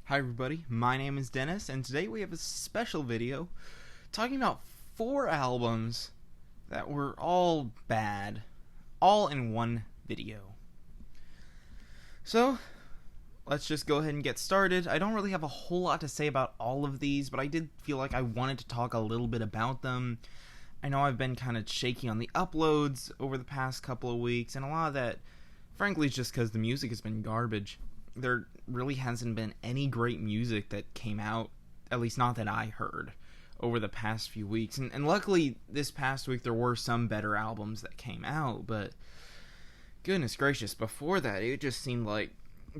Hi everybody, my name is Dennis, and today we have a special video talking about 4 albums that were all bad, all in one video. So, let's just go ahead and get started. I don't really have a whole lot to say about all of these, but I did feel like I wanted to talk a little bit about them. I know I've been kind of shaky on the uploads over the past couple of weeks, and a lot of that, frankly, is just because the music has been garbage. There really hasn't been any great music that came out, at least not that I heard, over the past few weeks. And luckily, this past week there were some better albums that came out, but goodness gracious, before that it just seemed like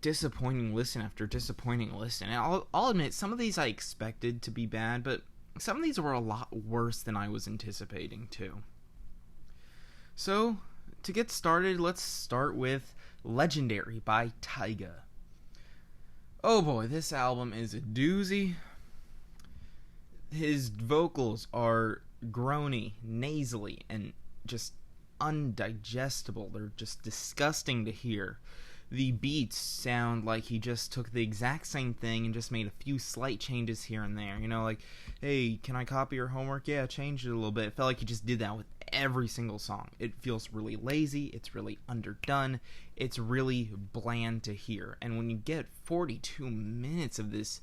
disappointing listen after disappointing listen. And I'll admit, some of these I expected to be bad, but some of these were a lot worse than I was anticipating too. So, to get started, let's start with Legendary by Tyga. Oh boy, this album is a doozy. His vocals are groany, nasally, and just undigestible. They're just disgusting to hear. The beats sound like he just took the exact same thing and just made a few slight changes here and there. You know, like, hey, can I copy your homework? Yeah, change it a little bit. It felt like he just did that with every single song. It feels really lazy. It's really underdone. It's really bland to hear. And when you get 42 minutes of this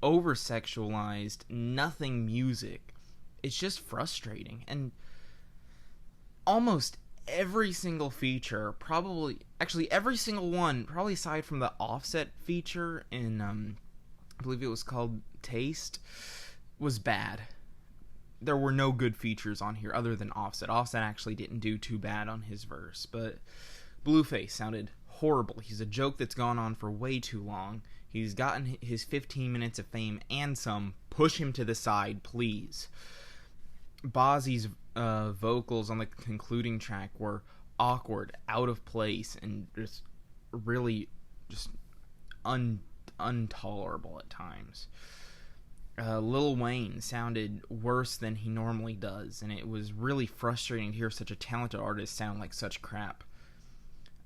over-sexualized, nothing music, it's just frustrating. And almost every single feature, actually every single one, probably aside from the Offset feature in, I believe it was called Taste, was bad. There were no good features on here other than Offset. Offset actually didn't do too bad on his verse, but Blueface sounded horrible. He's a joke that's gone on for way too long. He's gotten his 15 minutes of fame and some. Push him to the side, please. Bozzy's vocals on the concluding track were awkward, out of place, and just really just intolerable at times. Lil Wayne sounded worse than he normally does, and it was really frustrating to hear such a talented artist sound like such crap.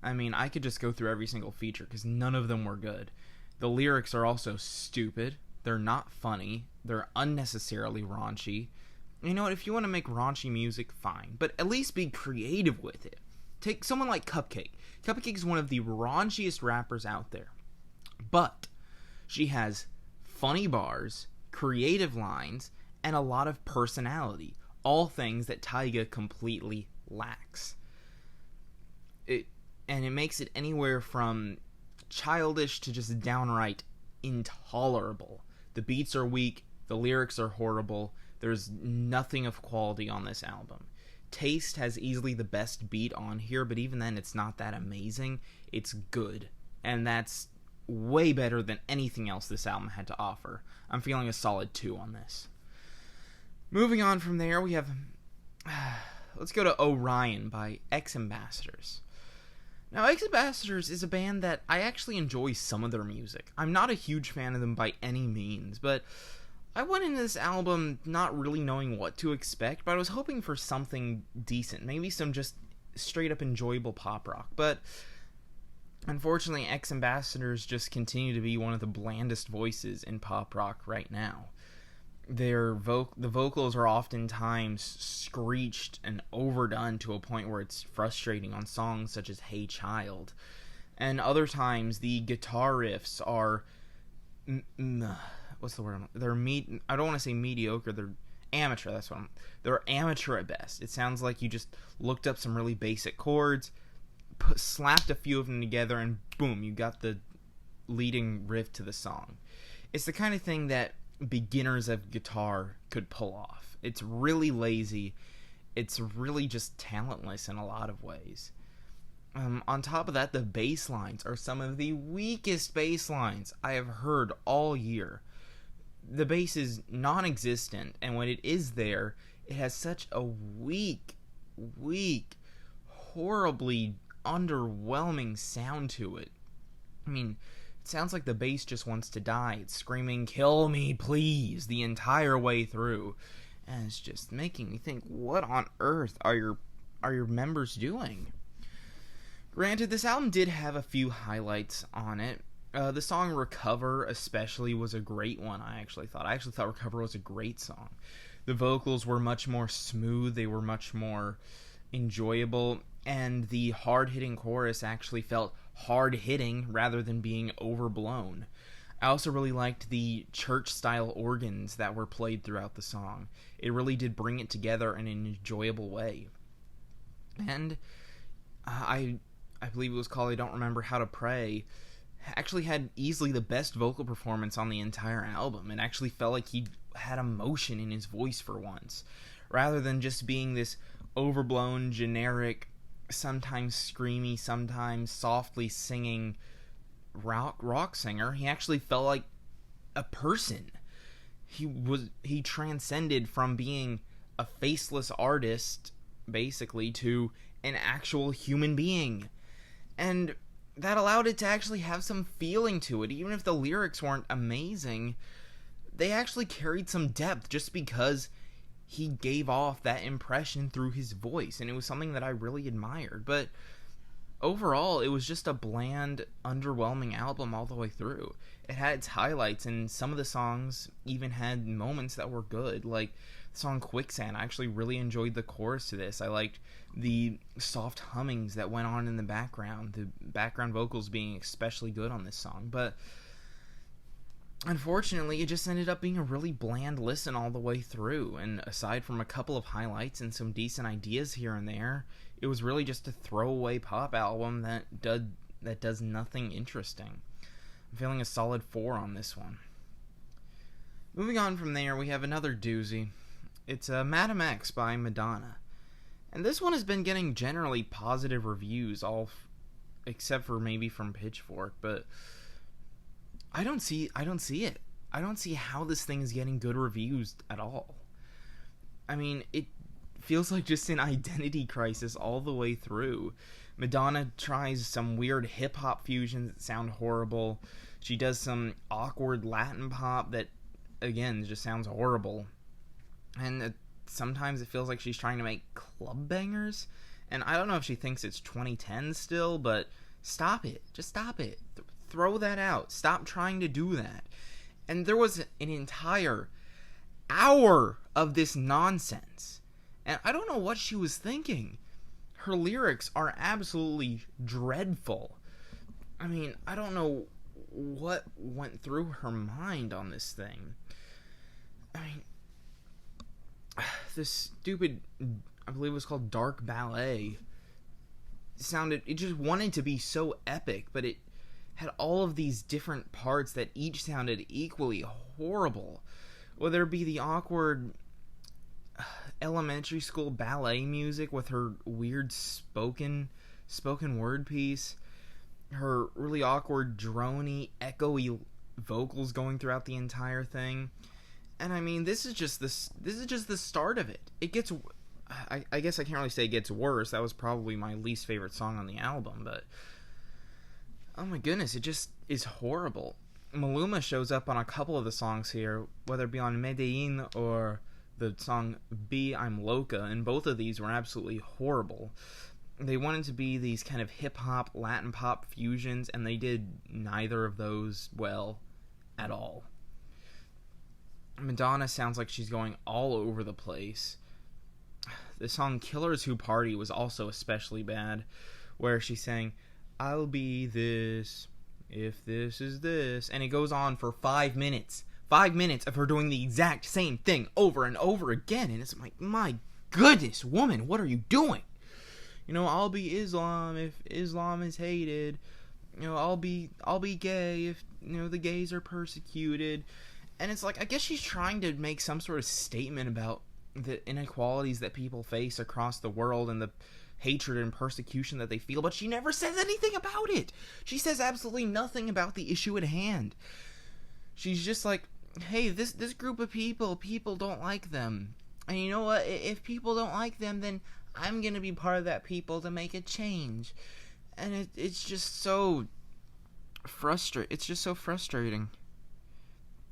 I mean, I could just go through every single feature because none of them were good. The lyrics are also stupid. They're not funny. They're unnecessarily raunchy. You know what, if you want to make raunchy music, fine, but at least be creative with it. Take someone like Cupcake. Cupcake is one of the raunchiest rappers out there, but she has funny bars, creative lines, and a lot of personality, all things that Tyga completely lacks. It makes it anywhere from childish to just downright intolerable. The beats are weak, the lyrics are horrible. There's nothing of quality on this album. Taste has easily the best beat on here, but even then it's not that amazing. It's good, and that's way better than anything else this album had to offer. I'm feeling a solid 2 on this. Moving on from there, we have... let's go to Orion by Ambassadors. Now, Ambassadors is a band that I actually enjoy some of their music. I'm not a huge fan of them by any means, but I went into this album not really knowing what to expect, but I was hoping for something decent. Maybe some just straight-up enjoyable pop rock. But unfortunately, Ambassadors just continue to be one of the blandest voices in pop rock right now. The vocals are oftentimes screeched and overdone to a point where it's frustrating on songs such as Hey Child. And other times, the guitar riffs are... what's the word? I don't want to say mediocre. They're amateur. They're amateur at best. It sounds like you just looked up some really basic chords, slapped a few of them together, and boom, you got the leading riff to the song. It's the kind of thing that beginners of guitar could pull off. It's really lazy. It's really just talentless in a lot of ways. On top of that, the bass lines are some of the weakest bass lines I have heard all year. The bass is non-existent, and when it is there, it has such a weak, horribly underwhelming sound to it. I mean, it sounds like the bass just wants to die. It's screaming, "Kill me, please," the entire way through. And it's just making me think, what on earth are your members doing? Granted, this album did have a few highlights on it. The song Recover especially was a great one, I actually thought. I actually thought Recover was a great song. The vocals were much more smooth, they were much more enjoyable, and the hard-hitting chorus actually felt hard-hitting rather than being overblown. I also really liked the church-style organs that were played throughout the song. It really did bring it together in an enjoyable way. And I believe it was called I Don't Remember How to Pray, actually had easily the best vocal performance on the entire album. It actually felt like he had emotion in his voice for once, rather than just being this overblown, generic, sometimes screamy, sometimes softly singing rock singer. He actually felt like a person. He transcended from being a faceless artist, basically, to an actual human being. And that allowed it to actually have some feeling to it. Even if the lyrics weren't amazing, they actually carried some depth just because he gave off that impression through his voice, and it was something that I really admired. But overall, it was just a bland, underwhelming album all the way through. It had its highlights, and some of the songs even had moments that were good, like the song Quicksand. I actually really enjoyed the chorus to this. I liked the soft hummings that went on in the background, the background vocals being especially good on this song. But unfortunately, it just ended up being a really bland listen all the way through, and aside from a couple of highlights and some decent ideas here and there, it was really just a throwaway pop album that does nothing interesting. I'm feeling a solid 4 on this one. Moving on from there, we have another doozy. It's Madame X by Madonna. And this one has been getting generally positive reviews, except for maybe from Pitchfork, but I don't see it. I don't see how this thing is getting good reviews at all. I mean, it feels like just an identity crisis all the way through. Madonna tries some weird hip-hop fusions that sound horrible. She does some awkward Latin pop that, again, just sounds horrible. And sometimes it feels like she's trying to make club bangers. And I don't know if she thinks it's 2010 still, but stop it. Just stop it. Throw that out. Stop trying to do that. And there was an entire hour of this nonsense. And I don't know what she was thinking. Her lyrics are absolutely dreadful. I mean, I don't know what went through her mind on this thing. I mean, this stupid, I believe it was called Dark Ballet, it just wanted to be so epic, but it had all of these different parts that each sounded equally horrible. Whether it be the awkward elementary school ballet music with her weird spoken word piece, her really awkward drony, echoey vocals going throughout the entire thing. And I mean, this is just the start of it. It gets, I guess I can't really say it gets worse. That was probably my least favorite song on the album, but oh my goodness, it just is horrible. Maluma shows up on a couple of the songs here, whether it be on Medellin or the song B, I'm Loca, and both of these were absolutely horrible. They wanted to be these kind of hip-hop, Latin pop fusions, and they did neither of those well at all. Madonna sounds like she's going all over the place. The song Killers Who Party was also especially bad, where she's saying, I'll be this, if this is this, and it goes on for 5 minutes. 5 minutes of her doing the exact same thing over and over again, and it's like, my goodness, woman, what are you doing? You know, I'll be Islam if Islam is hated. You know, I'll be gay if, you know, the gays are persecuted. And it's like, I guess she's trying to make some sort of statement about the inequalities that people face across the world and the hatred and persecution that they feel, but she never says anything about it. She says absolutely nothing about the issue at hand. She's just like, hey, this group of people don't like them. And you know what? If people don't like them, then I'm going to be part of that people to make a change. And it's just so It's just so frustrating.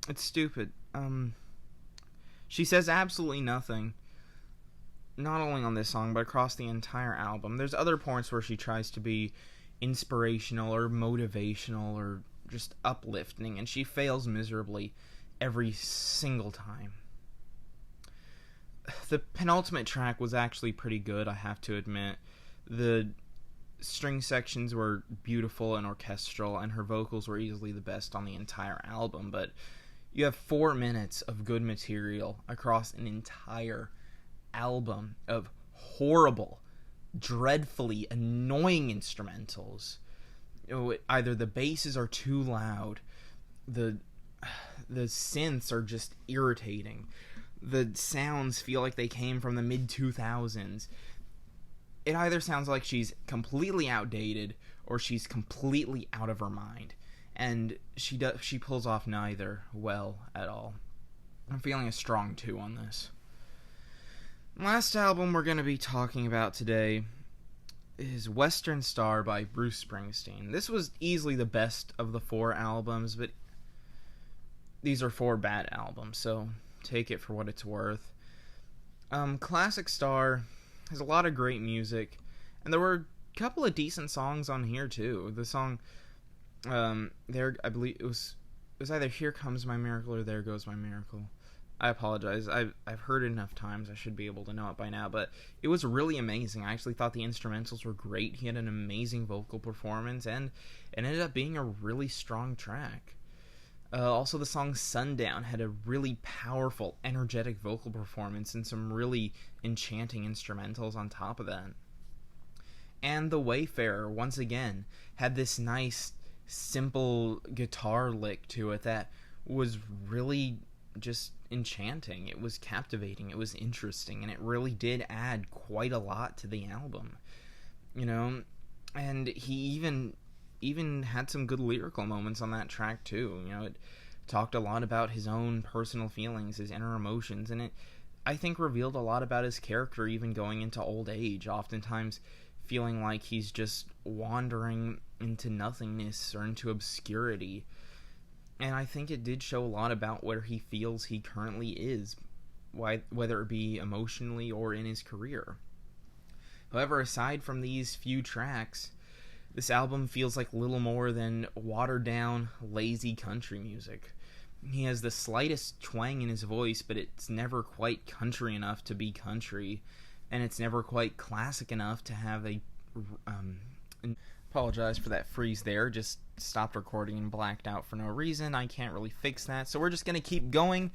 It's stupid. She says absolutely nothing. Not only on this song, but across the entire album. There's other points where she tries to be inspirational or motivational or just uplifting, and she fails miserably every single time. The penultimate track was actually pretty good, I have to admit. The string sections were beautiful and orchestral, and her vocals were easily the best on the entire album, but you have 4 minutes of good material across an entire album of horrible, dreadfully annoying instrumentals. Either the basses are too loud, the synths are just irritating, the sounds feel like they came from the mid-2000s. It either sounds like she's completely outdated or she's completely out of her mind, and she pulls off neither well at all. I'm feeling a strong 2 on this. Last album we're going to be talking about today is Western Star by Bruce Springsteen. This was easily the best of the 4 albums, but these are 4 bad albums, so take it for what it's worth. Classic Star has a lot of great music, and there were a couple of decent songs on here too. The song there, I believe it was either Here Comes My Miracle or There Goes My Miracle. I apologize. I've heard it enough times. I should be able to know it by now, but it was really amazing. I actually thought the instrumentals were great. He had an amazing vocal performance, and it ended up being a really strong track. Also, the song Sundown had a really powerful, energetic vocal performance and some really enchanting instrumentals on top of that. And the Wayfarer, once again, had this nice, simple guitar lick to it that was really just enchanting. It was captivating, it was interesting, and it really did add quite a lot to the album, you know. And he even had some good lyrical moments on that track too. You know, it talked a lot about his own personal feelings, his inner emotions, and it, I think, revealed a lot about his character even going into old age, oftentimes feeling like he's just wandering into nothingness or into obscurity. And I think it did show a lot about where he feels he currently is, whether it be emotionally or in his career. However, aside from these few tracks, this album feels like little more than watered-down, lazy country music. He has the slightest twang in his voice, but it's never quite country enough to be country, and it's never quite classic enough to have a... Apologize for that freeze there, just stopped recording and blacked out for no reason. I can't really fix that, so we're just going to keep going.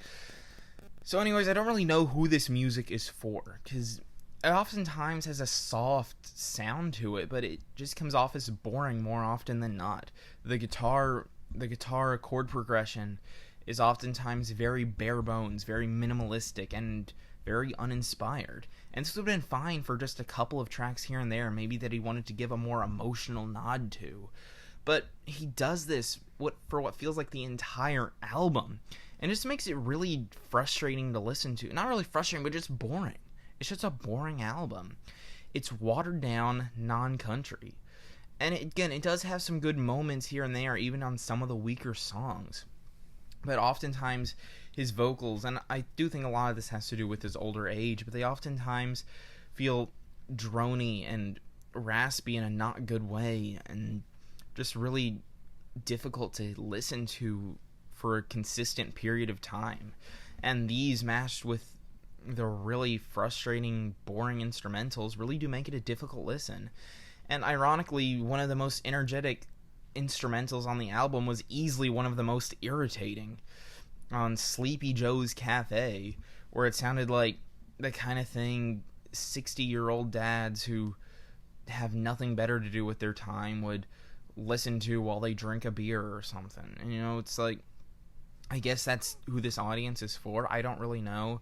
So anyways, I don't really know who this music is for, because it oftentimes has a soft sound to it, but it just comes off as boring more often than not. The guitar chord progression is oftentimes very bare bones, very minimalistic, and very uninspired. And this would have been fine for just a couple of tracks here and there, maybe that he wanted to give a more emotional nod to. But he does this for what feels like the entire album, and it just makes it really frustrating to listen to. Not really frustrating, but just boring. It's just a boring album. It's watered down, non-country. And it does have some good moments here and there, even on some of the weaker songs. But oftentimes, his vocals, and I do think a lot of this has to do with his older age, but they oftentimes feel drony and raspy in a not good way, and just really difficult to listen to for a consistent period of time. And these, matched with the really frustrating, boring instrumentals, really do make it a difficult listen. And ironically, one of the most energetic instrumentals on the album was easily one of the most irritating, on Sleepy Joe's Cafe, where it sounded like the kind of thing 60-year-old dads who have nothing better to do with their time would listen to while they drink a beer or something. And, you know, it's like, I guess that's who this audience is for. I don't really know.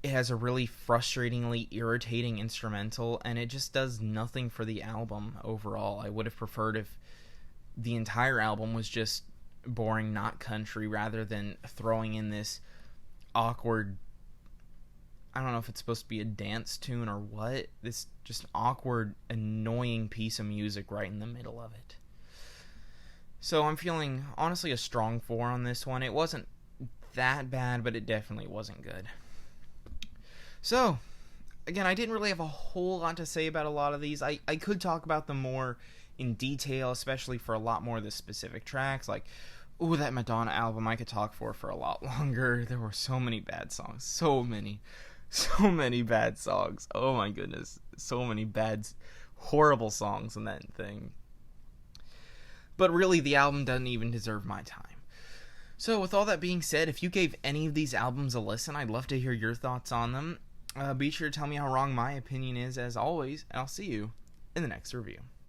It has a really frustratingly irritating instrumental, and it just does nothing for the album overall. I would have preferred if the entire album was just boring, not country, rather than throwing in this awkward, I don't know if it's supposed to be a dance tune or what, this just awkward, annoying piece of music right in the middle of it. So I'm feeling, honestly, a strong 4 on this one. It wasn't that bad, but it definitely wasn't good. So, again, I didn't really have a whole lot to say about a lot of these. I could talk about them more in detail, especially for a lot more of the specific tracks. Like, ooh, that Madonna album, I could talk for a lot longer. There were so many bad songs. So many bad songs. Oh my goodness. So many bad, horrible songs in that thing. But really, the album doesn't even deserve my time. So with all that being said, if you gave any of these albums a listen, I'd love to hear your thoughts on them. Be sure to tell me how wrong my opinion is, as always, and I'll see you in the next review.